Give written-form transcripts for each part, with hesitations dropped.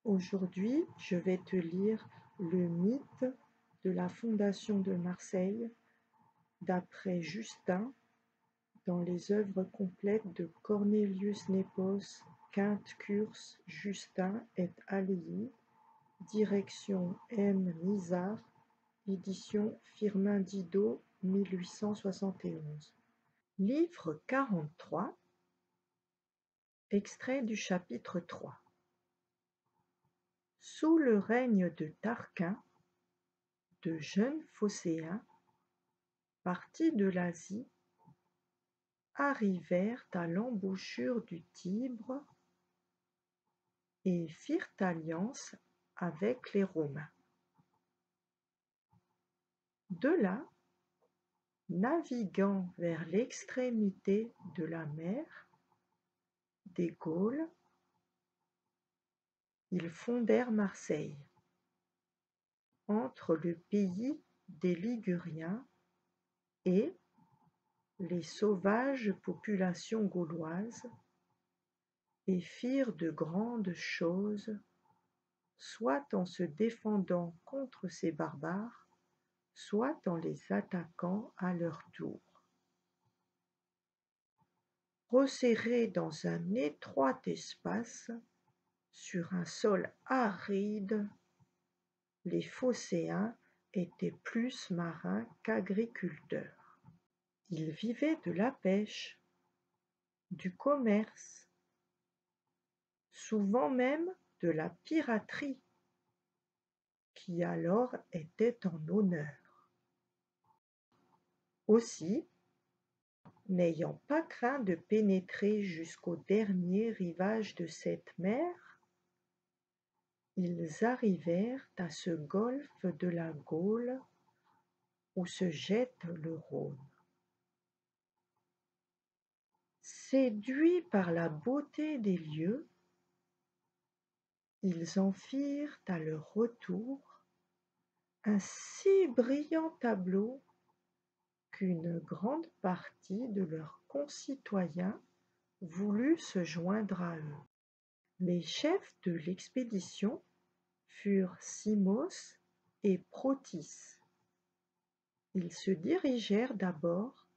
Aujourd'hui, je vais te lire le mythe de la fondation de Marseille d'après Justin dans les œuvres complètes de Cornelius Nepos, Quinte Curse, Justin et Alii, direction M. Nisard, édition Firmin Didot, 1871. Livre 43, extrait du chapitre 3. Sous le règne de Tarquin, de jeunes phocéens, partis de l'Asie, arrivèrent à l'embouchure du Tibre et firent alliance avec les Romains. De là, naviguant vers l'extrémité de la mer des Gaules, ils fondèrent Marseille, entre le pays des Liguriens et les sauvages populations gauloises, et firent de grandes choses, soit en se défendant contre ces barbares, soit en les attaquant à leur tour. Resserrés dans un étroit espace, sur un sol aride, les phocéens étaient plus marins qu'agriculteurs. Ils vivaient de la pêche, du commerce, souvent même de la piraterie, qui alors était en honneur. Aussi, n'ayant pas craint de pénétrer jusqu'au dernier rivage de cette mer, ils arrivèrent à ce golfe de la Gaule où se jette le Rhône. Séduits par la beauté des lieux, ils en firent à leur retour un si brillant tableau qu'une grande partie de leurs concitoyens voulut se joindre à eux. Les chefs de l'expédition furent Simos et Protis. Ils se dirigèrent d'abord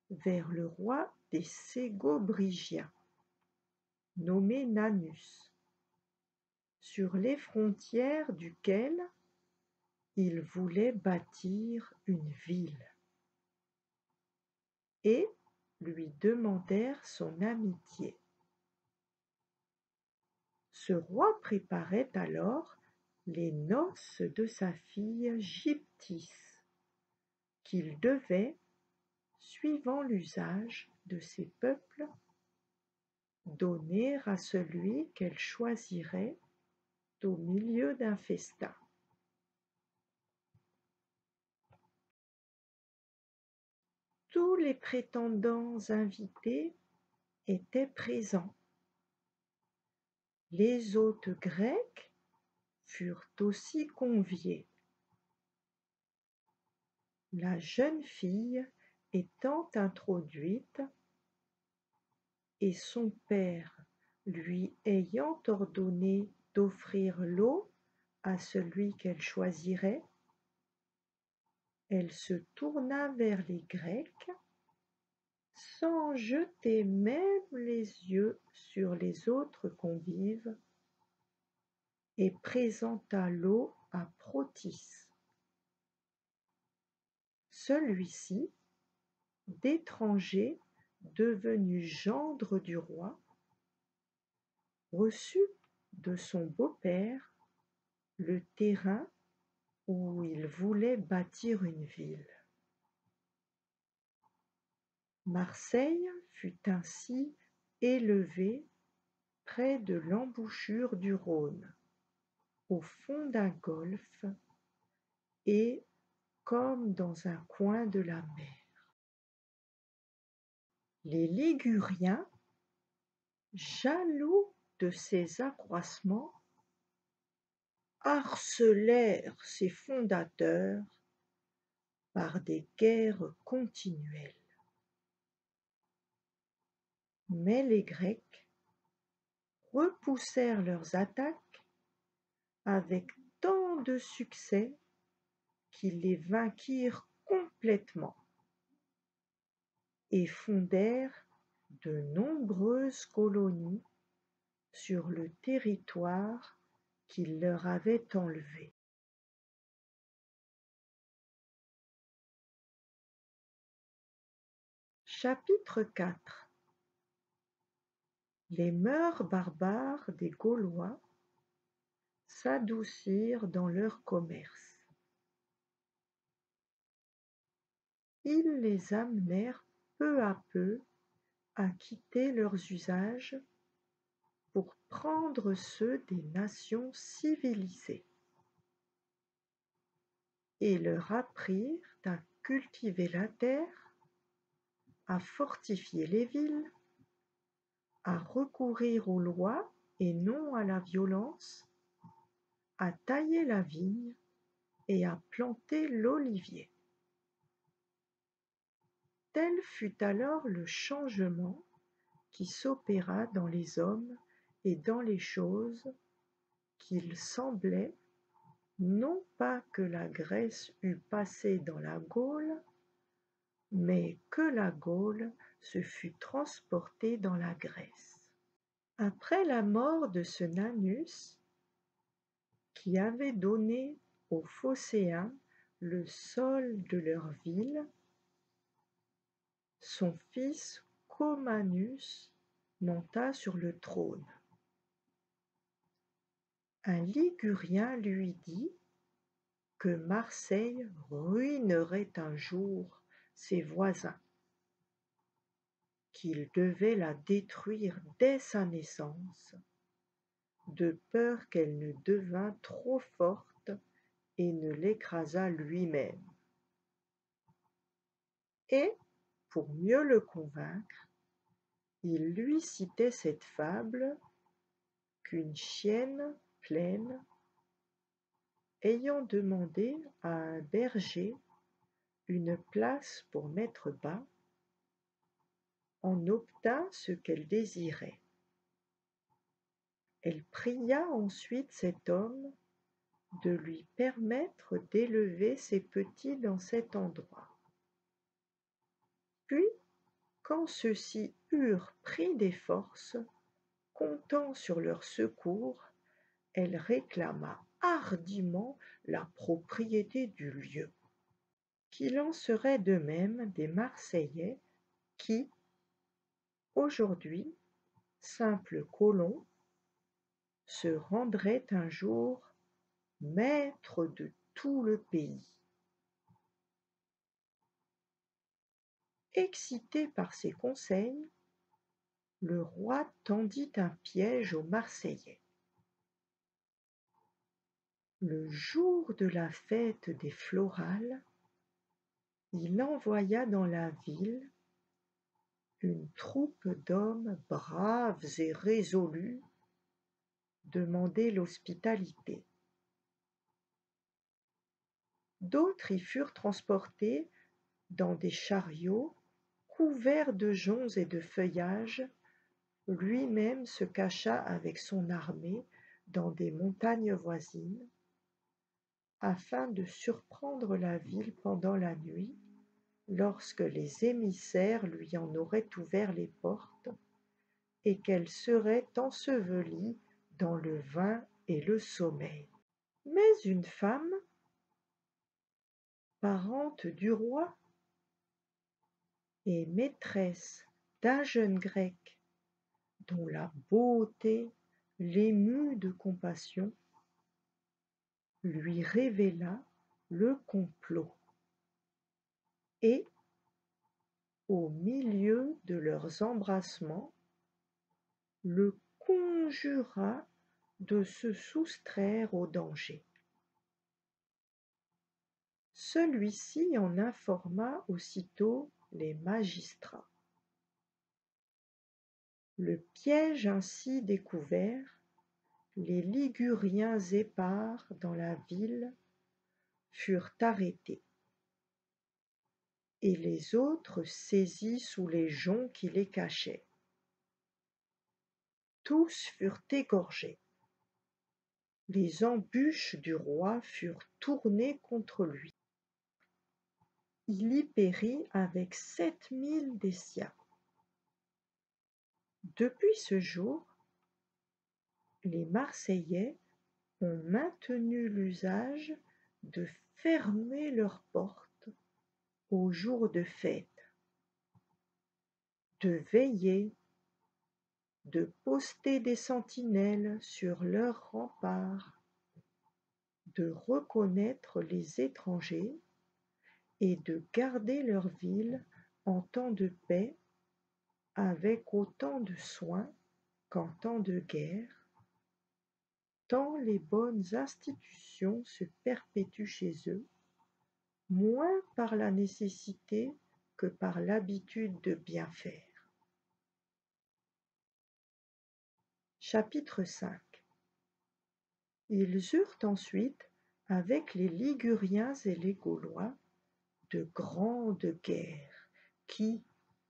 vers le roi des Ségobrigiens, nommé Nanus, sur les frontières duquel ils voulaient bâtir une ville, et lui demandèrent son amitié. Ce roi préparait alors les noces de sa fille Gyptis, qu'il devait, suivant l'usage de ces peuples, donner à celui qu'elle choisirait au milieu d'un festin. Tous les prétendants invités étaient présents. Les hôtes grecs furent aussi conviés. La jeune fille étant introduite, et son père lui ayant ordonné d'offrir l'eau à celui qu'elle choisirait, elle se tourna vers les Grecs, sans jeter même les yeux sur les autres convives, et présenta l'eau à Protis. Celui-ci, d'étranger devenu gendre du roi, reçut de son beau-père le terrain où il voulait bâtir une ville. Marseille fut ainsi élevée près de l'embouchure du Rhône, au fond d'un golfe et comme dans un coin de la mer. Les Liguriens, jaloux de ces accroissements, harcelèrent ses fondateurs par des guerres continuelles. Mais les Grecs repoussèrent leurs attaques avec tant de succès qu'ils les vainquirent complètement et fondèrent de nombreuses colonies sur le territoire qu'ils leur avaient enlevé. Chapitre 4. Les mœurs barbares des Gaulois s'adoucirent dans leur commerce. Ils les amenèrent peu à peu à quitter leurs usages pour prendre ceux des nations civilisées et leur apprirent à cultiver la terre, à fortifier les villes, à recourir aux lois et non à la violence, à tailler la vigne et à planter l'olivier. Tel fut alors le changement qui s'opéra dans les hommes et dans les choses, qu'il semblait non pas que la Grèce eût passé dans la Gaule, mais que la Gaule se fût transportée dans la Grèce. Après la mort de ce Nannus, qui avait donné aux Phocéens le sol de leur ville, son fils Commanus monta sur le trône. Un Ligurien lui dit que Marseille ruinerait un jour ses voisins, qu'il devait la détruire dès sa naissance, de peur qu'elle ne devînt trop forte et ne l'écrasât lui-même. Et, pour mieux le convaincre, il lui citait cette fable qu'une chienne pleine, ayant demandé à un berger une place pour mettre bas, en obtint ce qu'elle désirait. Elle pria ensuite cet homme de lui permettre d'élever ses petits dans cet endroit. Puis, quand ceux-ci eurent pris des forces, comptant sur leur secours, elle réclama hardiment la propriété du lieu. Qu'il en serait de même des Marseillais qui, aujourd'hui, simples colons, se rendraient un jour maîtres de tout le pays. Excité par ces conseils, le roi tendit un piège aux Marseillais. Le jour de la fête des Florales, il envoya dans la ville une troupe d'hommes braves et résolus demander l'hospitalité. D'autres y furent transportés dans des chariots couverts de joncs et de feuillages. Lui-même se cacha avec son armée dans des montagnes voisines, afin de surprendre la ville pendant la nuit, lorsque les émissaires lui en auraient ouvert les portes, et qu'elle serait ensevelie dans le vin et le sommeil. Mais une femme, parente du roi et maîtresse d'un jeune grec dont la beauté l'émut de compassion, lui révéla le complot et, au milieu de leurs embrassements, le conjura de se soustraire au danger. Celui-ci en informa aussitôt les magistrats. Le piège ainsi découvert, les Liguriens épars dans la ville furent arrêtés, et les autres saisis sous les joncs qui les cachaient. Tous furent égorgés. les embûches du roi furent tournées contre lui. Il y périt avec 7 000 des siens. Depuis ce jour, les Marseillais ont maintenu l'usage de fermer leurs portes aux jours de fête, de veiller, de poster des sentinelles sur leurs remparts, de reconnaître les étrangers et de garder leur ville en temps de paix avec autant de soin qu'en temps de guerre, tant les bonnes institutions se perpétuent chez eux, moins par la nécessité que par l'habitude de bien faire. Chapitre 5. Ils eurent ensuite, avec les Liguriens et les Gaulois, de grandes guerres qui,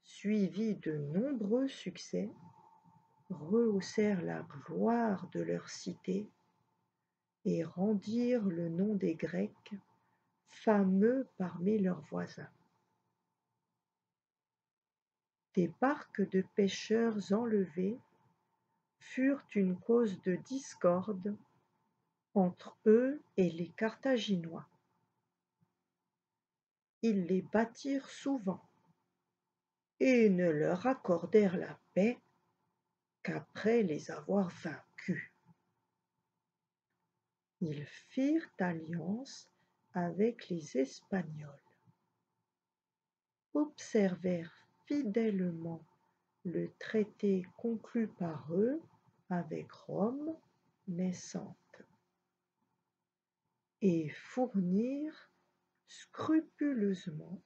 suivies de nombreux succès, rehaussèrent la gloire de leur cité et rendirent le nom des Grecs fameux parmi leurs voisins. Des barques de pêcheurs enlevés furent une cause de discorde entre eux et les Carthaginois. Ils les battirent souvent et ne leur accordèrent la paix qu'après les avoir vaincus. Ils firent alliance avec les Espagnols, observèrent fidèlement le traité conclu par eux avec Rome naissante, et fournirent scrupuleusement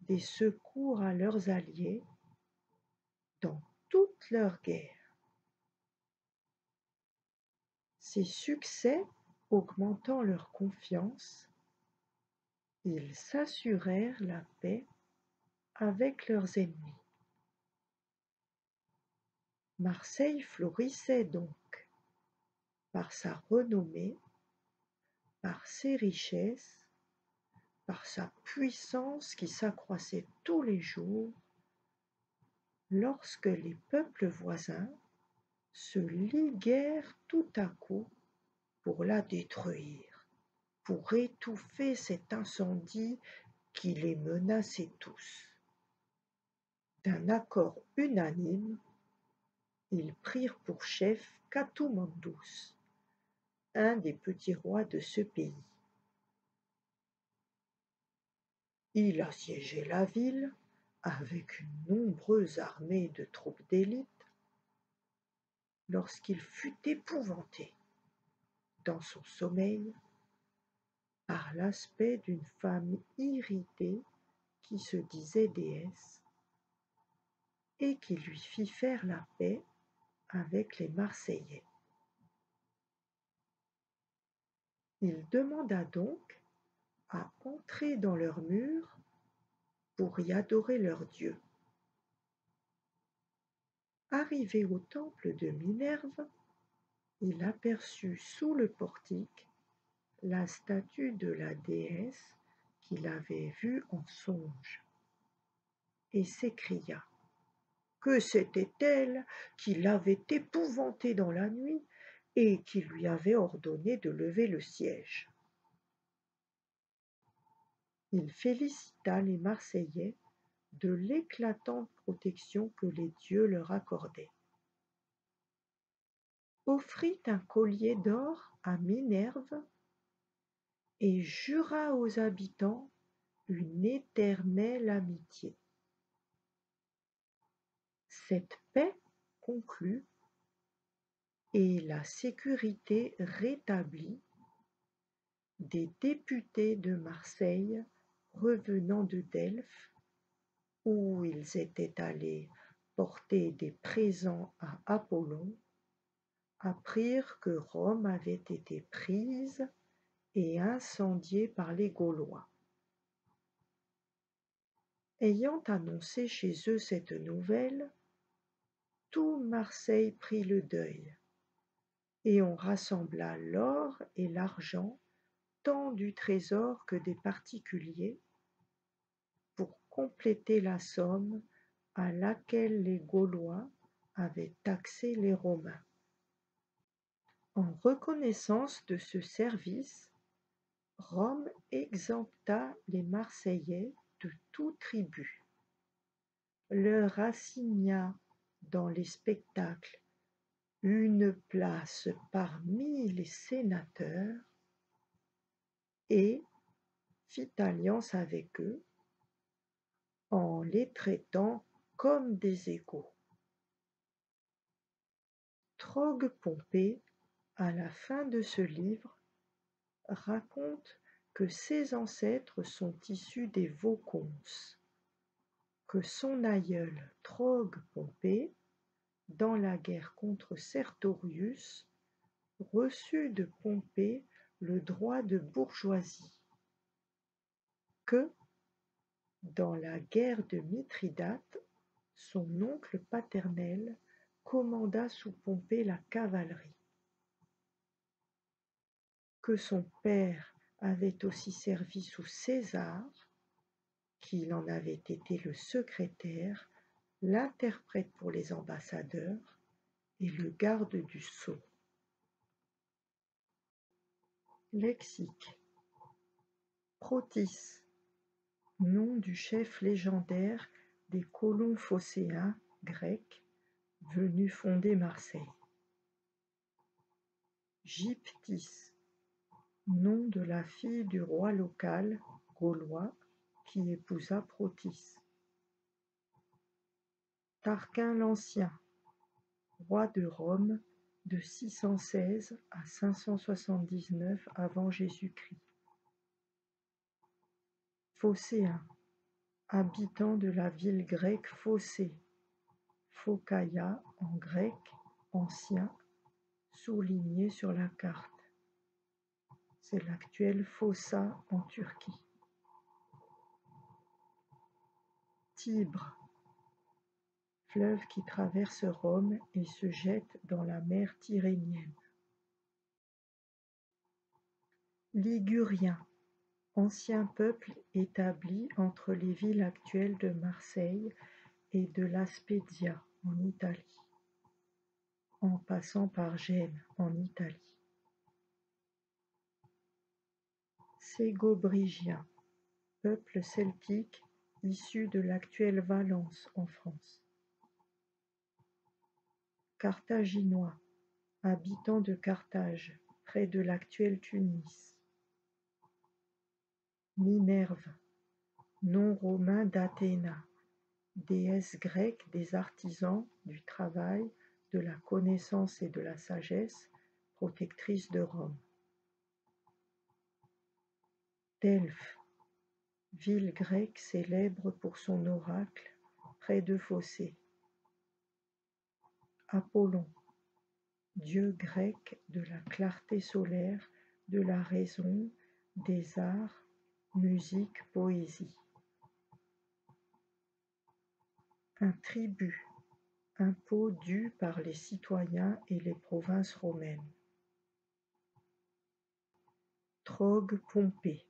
des secours à leurs alliés dans toutes leurs guerres. Ces succès augmentant leur confiance, ils s'assurèrent la paix avec leurs ennemis. Marseille florissait donc par sa renommée, par ses richesses, par sa puissance qui s'accroissait tous les jours, lorsque les peuples voisins se liguèrent tout à coup pour la détruire, pour étouffer cet incendie qui les menaçait tous. D'un accord unanime, ils prirent pour chef Catumandus, un des petits rois de ce pays. Il assiégeait la ville avec une nombreuse armée de troupes d'élite lorsqu'il fut épouvanté dans son sommeil par l'aspect d'une femme irritée qui se disait déesse et qui lui fit faire la paix avec les Marseillais. Il demanda donc à entrer dans leurs murs pour y adorer leur Dieu. Arrivé au temple de Minerve, il aperçut sous le portique la statue de la déesse qu'il avait vue en songe, et s'écria que c'était elle qui l'avait épouvanté dans la nuit et qui lui avait ordonné de lever le siège. Il félicita les Marseillais de l'éclatante protection que les dieux leur accordaient, offrit un collier d'or à Minerve et jura aux habitants une éternelle amitié. Cette paix conclue et la sécurité rétablie, des députés de Marseille revenant de Delphes, où ils étaient allés porter des présents à Apollon, apprirent que Rome avait été prise et incendiée par les Gaulois. Ayant annoncé chez eux cette nouvelle, tout Marseille prit le deuil, et on rassembla l'or et l'argent, tant du trésor que des particuliers, pour compléter la somme à laquelle les Gaulois avaient taxé les Romains. En reconnaissance de ce service, Rome exempta les Marseillais de tout tribut, leur assigna dans les spectacles une place parmi les sénateurs et fit alliance avec eux en les traitant comme des égaux. Trogue-Pompée, à la fin de ce livre, raconte que ses ancêtres sont issus des Voconces, que son aïeul Trogue-Pompée, dans la guerre contre Sertorius, reçut de Pompée le droit de bourgeoisie, que, dans la guerre de Mithridate, son oncle paternel commanda sous Pompée la cavalerie, que son père avait aussi servi sous César, qu'il en avait été le secrétaire, l'interprète pour les ambassadeurs et le garde du sceau. Lexique. Protis, nom du chef légendaire des colons phocéens grecs venus fonder Marseille. Gyptis, nom de la fille du roi local gaulois qui épousa Protis. Tarquin l'Ancien, roi de Rome de 616 à 579 avant Jésus-Christ. Phocéen, habitant de la ville grecque Phocée, Phocaia en grec ancien, souligné sur la carte. C'est l'actuelle Fossa en Turquie. Tibre, fleuve qui traverse Rome et se jette dans la mer Tyrrhénienne. Ligurien, ancien peuple établi entre les villes actuelles de Marseille et de La Spezia en Italie, en passant par Gênes en Italie. Ségobrigien, peuple celtique issu de l'actuelle Valence en France. Carthaginois, habitant de Carthage, près de l'actuelle Tunis. Minerve, nom romain d'Athéna, déesse grecque des artisans, du travail, de la connaissance et de la sagesse, protectrice de Rome. Delphes, ville grecque célèbre pour son oracle, près de Phocée. Apollon, dieu grec de la clarté solaire, de la raison, des arts, musique, poésie. Un tribut, impôt dû par les citoyens et les provinces romaines. Trogue-Pompée,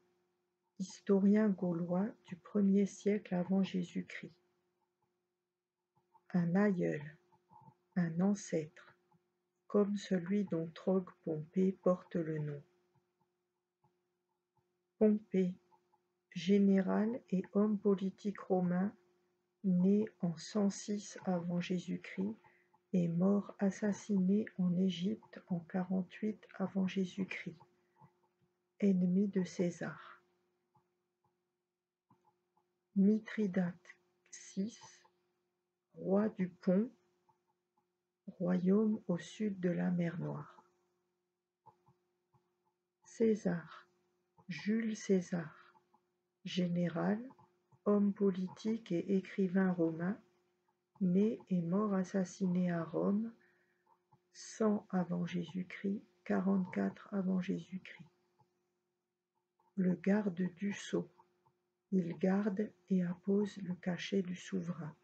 historien gaulois du 1er siècle avant Jésus-Christ. Un aïeul, un ancêtre, comme celui dont Trogue-Pompée porte le nom. Pompée, général et homme politique romain, né en 106 avant Jésus-Christ et mort assassiné en Égypte en 48 avant Jésus-Christ, ennemi de César. Mithridate VI, roi du Pont, royaume au sud de la mer Noire. César, Jules César, général, homme politique et écrivain romain, né et mort assassiné à Rome, 100 avant Jésus-Christ, 44 avant Jésus-Christ. Le garde du sceau, il garde et appose le cachet du souverain.